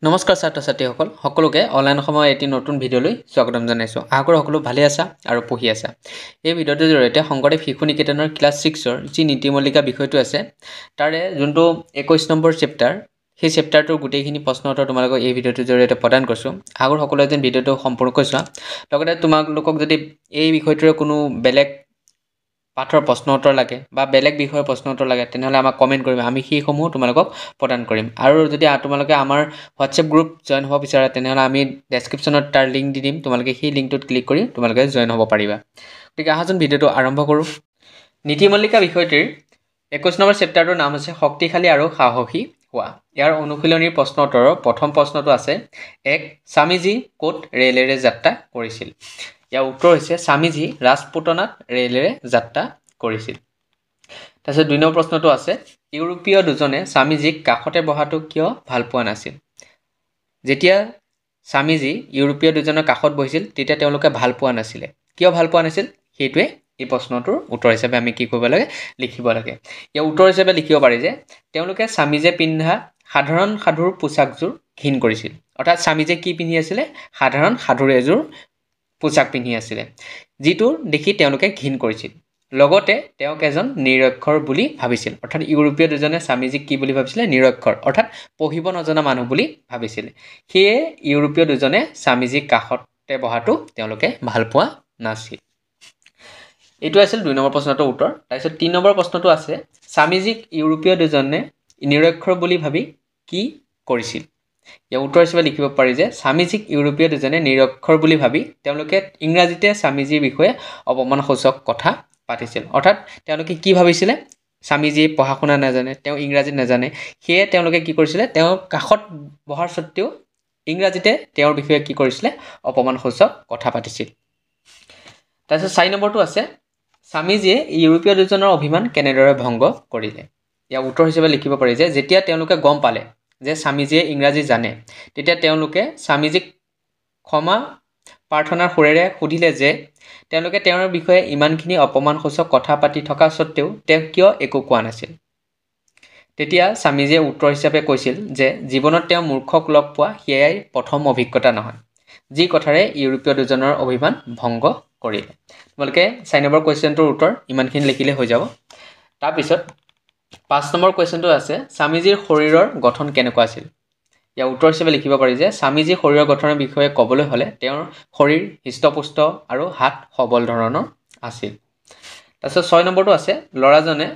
নমস্কাৰ ছাত্ৰ ছাত্ৰীসকল সকলোকে অনলাইন সময় এটি নতুন ভিডিঅ'লৈ স্বাগতম জনাইছোঁ। আশা কৰোঁ সকলো ভালে আছা আৰু পঢ়ি আছা। এই ভিডিঅ'টোৰ জৰিয়তে শংকৰদেৱ শিশু নিকেতনৰ ক্লাছ 6ৰ যি নীতিমল্লিকা বিষয়টো আছে তাৰে যোনটো 21 নম্বৰ চেপ্টাৰ সেই চেপ্টাৰটোৰ গোটেইখিনি প্ৰশ্ন উত্তৰ তোমালোকক এই ভিডিঅ'টোৰ জৰিয়তে প্ৰদান কৰিছোঁ। আশা কৰোঁ সকলোৱে যেন ভিডিঅ'টো সম্পূৰ্ণকৈ চোৱা। লগতে তোমালোকক যদি এই বিষয়টোৰ কোনো বেলেগ পাঠৰ প্ৰশ্ন উত্তৰ লাগে বা বেলেগ বিষয়ৰ প্ৰশ্ন উত্তৰ লাগে তেনেহ'লে আমাক কমেণ্ট কৰিবা, আমি সেইসমূহ তোমালোকক প্ৰদান কৰিম। আৰু যদি তোমালোকে আমাৰ হোৱাটছএপ গ্ৰুপ জইন হ'ব বিচাৰা তেনেহ'লে আমি ডেছক্ৰিপশ্যনত তাৰ লিংক দি দিম, তোমালোকে সেই লিংকটোত ক্লিক কৰি তোমালোকে জইন হ'ব পাৰিবা। গতিকে আহাচোন ভিডিঅ'টো আৰম্ভ কৰোঁ। নীতিমল্লিকা বিষয়টিৰ 21 নম্বৰ চেপ্টাৰটোৰ নাম হৈছে শক্তিশালী আৰু সাহসী হোৱা। ইয়াৰ অনুশীলনীৰ প্ৰশ্ন উত্তৰৰ প্ৰথম প্ৰশ্নটো আছে 1. স্বামীজী ক'ত ৰেলেৰে যাত্ৰা কৰিছিল? ইয়াৰ উত্তৰ হৈছে স্বামীজী ৰাজপুতনাত ৰেলেৰে যাত্ৰা কৰিছিল। তাৰপিছত 2 নম্বৰ প্ৰশ্নটো আছে ইউৰোপীয় দুজনে স্বামীজীক কাষতে বহাটো কিয় ভাল পোৱা নাছিল? যেতিয়া স্বামীজী ইউৰোপীয় দুজনৰ কাষত বহিছিল তেতিয়া তেওঁলোকে ভাল পোৱা নাছিলে। কিয় ভাল পোৱা নাছিল? সেইটোৱে এই প্ৰশ্নটোৰ উত্তৰ হিচাপে আমি কি কৰিব লাগে? লিখিব লাগে। ইয়াৰ উত্তৰ হিচাপে লিখিব পাৰি যে তেওঁলোকে স্বামীজীয়ে পিন্ধা সাধাৰণ সাধুৰ পোচাকযোৰ ঘিণ কৰিছিল। অৰ্থাৎ স্বামীজীয়ে কি পিন্ধি আছিলে? সাধাৰণ সাধুৰ এযোৰ পোচাক পিন্ধি আছিলে, যিটো দেখি তেওঁলোকে ঘিণ কৰিছিল। লগতে তেওঁক এজন নিৰক্ষৰ বুলি ভাবিছিল। অৰ্থাৎ ইউৰোপীয় দুজনে স্বামীজীক কি বুলি ভাবিছিলে? নিৰক্ষৰ, অৰ্থাৎ পঢ়িব নজনা মানুহ বুলি ভাবিছিল। সেয়ে ইউৰোপীয় দুজনে স্বামীজীক কাষতে বহাটো তেওঁলোকে ভাল পোৱা নাছিল। এইটো আছিল 2 নম্বৰ প্ৰশ্নটোৰ উত্তৰ। তাৰপিছত 3 নম্বৰ প্ৰশ্নটো আছে স্বামীজীক ইউৰোপীয় দুজনে নিৰক্ষৰ বুলি ভাবি কি কৰিছিল? ইয়াৰ উত্তৰ হিচাপে লিখিব পাৰি যে স্বামীজীক ইউৰোপীয় দুজনে নিৰক্ষৰ বুলি ভাবি তেওঁলোকে ইংৰাজীতে স্বামীজীৰ বিষয়ে অপমানসূচক কথা পাতিছিল। অৰ্থাৎ তেওঁলোকে কি ভাবিছিলে? স্বামীজীয়ে পঢ়া শুনা নাজানে, তেওঁ ইংৰাজী নাজানে, সেয়ে তেওঁলোকে কি কৰিছিলে? তেওঁৰ কাষত বহাৰ স্বত্তেও ইংৰাজীতে তেওঁৰ বিষয়ে কি কৰিছিলে? অপমানসূচক কথা পাতিছিল। তাৰপিছত 4 নম্বৰটো আছে স্বামীজীয়ে ইউৰোপীয় দুজনৰ অভিমান কেনেদৰে ভংগ কৰিলে? ইয়াৰ উত্তৰ হিচাপে লিখিব পাৰি যে যেতিয়া তেওঁলোকে গম পালে যে স্বামীজীয়ে ইংৰাজী জানে তেতিয়া তেওঁলোকে স্বামীজীক ক্ষমা প্ৰাৰ্থনাৰ সুৰেৰে সুধিলে যে তেওঁলোকে তেওঁৰ বিষয়ে ইমানখিনি অপমানসূচক কথা পাতি থকা স্বত্তেও তেওঁ কিয় একো কোৱা নাছিল। তেতিয়া স্বামীজীয়ে উত্তৰ হিচাপে কৈছিল যে জীৱনত তেওঁ মূৰ্খক লগ পোৱা সেয়াই প্ৰথম অভিজ্ঞতা নহয়, যি কথাৰে ইউৰোপীয় দুজনৰ অভিমান ভংগ কৰিলে। তোমালোকে 4 নম্বৰ কুৱেশ্যনটোৰ উত্তৰ ইমানখিনি লিখিলে হৈ যাব। তাৰপিছত 5 নম্বৰ কুৱেশ্যনটো আছে স্বামীজীৰ শৰীৰৰ গঠন কেনেকুৱা আছিল? ইয়াৰ উত্তৰ হিচাপে লিখিব পাৰি যে স্বামীজীৰ শৰীৰৰ গঠনৰ বিষয়ে ক'বলৈ হ'লে তেওঁৰ শৰীৰ হৃষ্টপুষ্ট আৰু হাত সবল ধৰণৰ আছিল। তাৰপিছত 6 নম্বৰটো আছে ল'ৰাজনে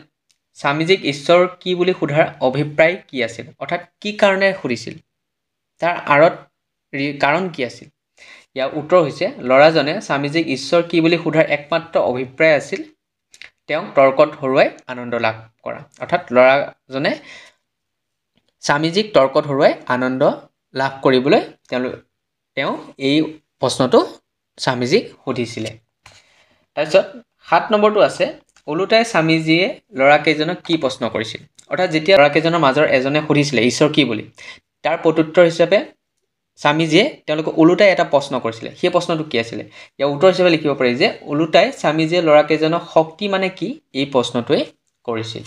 স্বামীজীক ঈশ্বৰ কি বুলি সোধাৰ অভিপ্ৰায় কি আছিল? অৰ্থাৎ কি কাৰণে সুধিছিল? তাৰ আঁৰত কাৰণ কি আছিল? ইয়াৰ উত্তৰ হৈছে ল'ৰাজনে স্বামীজীক ঈশ্বৰ কি বুলি সোধাৰ একমাত্ৰ অভিপ্ৰায় আছিল তেওঁক তৰ্কত হৰুৱাই আনন্দ লাভ কৰা। অৰ্থাৎ ল'ৰাজনে স্বামীজীক তৰ্কত হৰুৱাই আনন্দ লাভ কৰিবলৈ তেওঁ এই প্ৰশ্নটো স্বামীজীক সুধিছিলে। তাৰপিছত 7 নম্বৰটো আছে ওলোটাই স্বামীজীয়ে ল'ৰাকেইজনক কি প্ৰশ্ন কৰিছিল? অৰ্থাৎ যেতিয়া ল'ৰাকেইজনৰ মাজৰ এজনে সুধিছিলে ঈশ্বৰ কি বুলি, তাৰ প্ৰত্যুত্তৰ হিচাপে স্বামীজীয়ে তেওঁলোকক ওলোটাই এটা প্ৰশ্ন কৰিছিলে। সেই প্ৰশ্নটো কি আছিলে? ইয়াৰ উত্তৰ হিচাপে লিখিব পাৰি যে ওলোটাই স্বামীজীয়ে ল'ৰাকেইজনক শক্তি মানে কি এই প্ৰশ্নটোৱে কৰিছিল।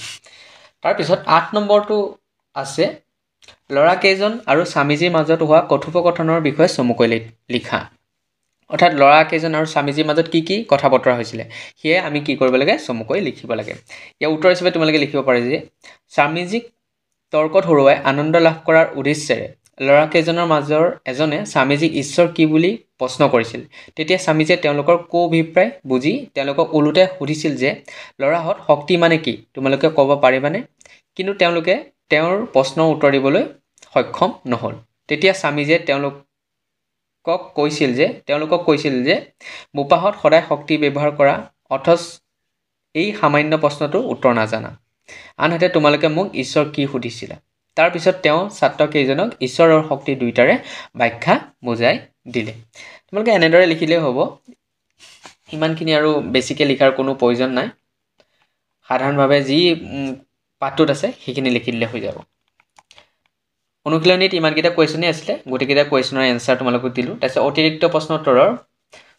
তাৰপিছত 8 নম্বৰটো আছে ল'ৰাকেইজন আৰু স্বামীজীৰ মাজত হোৱা কথোপকথনৰ বিষয়ে চমুকৈ লিখা। অৰ্থাৎ ল'ৰাকেইজন আৰু স্বামীজীৰ মাজত কি কি কথা বতৰা হৈছিলে সেয়ে আমি কি কৰিব লাগে? চমুকৈ লিখিব লাগে। ইয়াৰ উত্তৰ হিচাপে তোমালোকে লিখিব পাৰি যে স্বামীজীক তৰ্কত হৰুৱাই আনন্দ লাভ কৰাৰ উদ্দেশ্যেৰে ল'ৰাকেইজনৰ মাজৰ এজনে স্বামীজীক ঈশ্বৰ কি বুলি প্ৰশ্ন কৰিছিল। তেতিয়া স্বামীজীয়ে তেওঁলোকৰ অভিপ্ৰায় বুজি তেওঁলোকক ওলোটাই সুধিছিল যে ল'ৰাহঁত শক্তি মানে কি তোমালোকে ক'ব পাৰিবানে? কিন্তু তেওঁলোকে তেওঁৰ প্ৰশ্নৰ উত্তৰ দিবলৈ সক্ষম নহ'ল। তেতিয়া স্বামীজীয়ে তেওঁলোকক কৈছিল যে বোপাহঁত সদায় শক্তি ব্যৱহাৰ কৰা অথচ এই সামান্য প্ৰশ্নটোৰ উত্তৰ নাজানা। আনহাতে তোমালোকে মোক ঈশ্বৰ কি সুধিছিলা? তাৰপিছত তেওঁ ছাত্ৰকেইজনক ঈশ্বৰ আৰু শক্তি দুয়োটাৰে ব্যাখ্যা বুজাই দিলে। তোমালোকে এনেদৰে লিখিলেই হ'ব। ইমানখিনি আৰু বেছিকৈ লিখাৰ কোনো প্ৰয়োজন নাই। সাধাৰণভাৱে যি পাঠটোত আছে সেইখিনি লিখি দিলে হৈ যাব। অনুশীলনীত ইমানকেইটা কুৱেশ্যনেই আছিলে, গোটেইকেইটা কুৱেশ্যনৰ এনচাৰ তোমালোকক দিলোঁ। তাৰপিছত অতিৰিক্ত প্ৰশ্ন উত্তৰৰ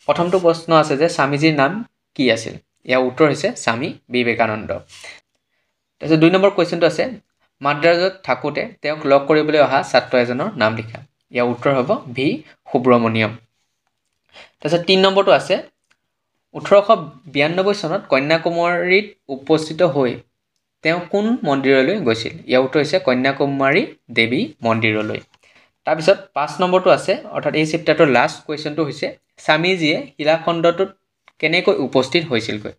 প্ৰথমটো প্ৰশ্ন আছে যে স্বামীজীৰ নাম কি আছিল? ইয়াৰ উত্তৰ হৈছে স্বামী বিবেকানন্দ। তাৰপিছত 2 নম্বৰ কুৱেশ্যনটো আছে মাদ্ৰাজত থাকোঁতে তেওঁক লগ কৰিবলৈ অহা ছাত্ৰ এজনৰ নাম লিখা। ইয়াৰ উত্তৰ হ'ব ভি সুব্ৰমণিয়ম। তাৰপিছত 3 নম্বৰটো আছে 1892 চনত কন্যাকুমাৰীত উপস্থিত হৈ তেওঁ কোন মন্দিৰলৈ গৈছিল? ইয়াৰ উত্তৰ হৈছে কন্যাকুমাৰী দেৱী মন্দিৰলৈ। তাৰপিছত 5 নম্বৰটো আছে, অৰ্থাৎ এই চেপ্টাৰটোৰ লাষ্ট কুৱেশ্যনটো হৈছে স্বামীজীয়ে শিলাখণ্ডটোত কেনেকৈ উপস্থিত হৈছিলগৈ?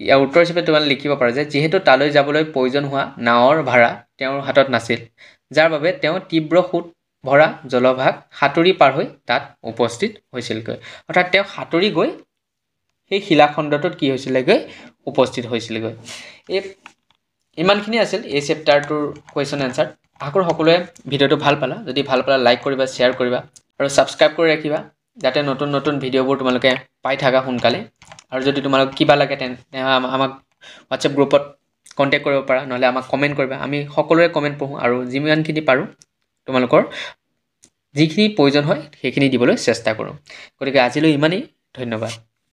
ইয়াৰ উত্তৰ হিচাপে তোমালোকে লিখিব পাৰা যে যিহেতু তালৈ যাবলৈ প্ৰয়োজন হোৱা নাৱৰ ভাড়া তেওঁৰ হাতত নাছিল, যাৰ বাবে তেওঁ তীব্ৰ সোঁত ভৰা জলভাগ সাঁতুৰি পাৰ হৈ তাত উপস্থিত হৈছিলগৈ। অৰ্থাৎ তেওঁ সাঁতুৰি গৈ সেই শিলাখণ্ডটোত কি হৈছিলেগৈ? উপস্থিত হৈছিলগৈ। এই ইমানখিনি আছিল এই চেপ্টাৰটোৰ কুৱেশ্যন এনচাৰ। আশা কৰোঁ সকলোৱে ভিডিঅ'টো ভাল পালা। যদি ভাল পালা লাইক কৰিবা, শ্বেয়াৰ কৰিবা আৰু ছাবস্ক্ৰাইব কৰি ৰাখিবা, যাতে নতুন নতুন ভিডিঅ'বোৰ তোমালোকে পাই থাকা সোনকালে। আৰু যদি তোমালোক কিবা লাগে তেন্তে আমাক হোৱাটছএপ গ্ৰুপত কণ্টেক্ট কৰিব পাৰা, নহ'লে আমাক কমেণ্ট কৰিবা। আমি সকলোৰে কমেণ্ট পঢ়োঁ আৰু যিমানখিনি পাৰোঁ তোমালোকৰ যিখিনি প্ৰয়োজন হয় সেইখিনি দিবলৈ চেষ্টা কৰোঁ। গতিকে আজিলৈ ইমানেই, ধন্যবাদ।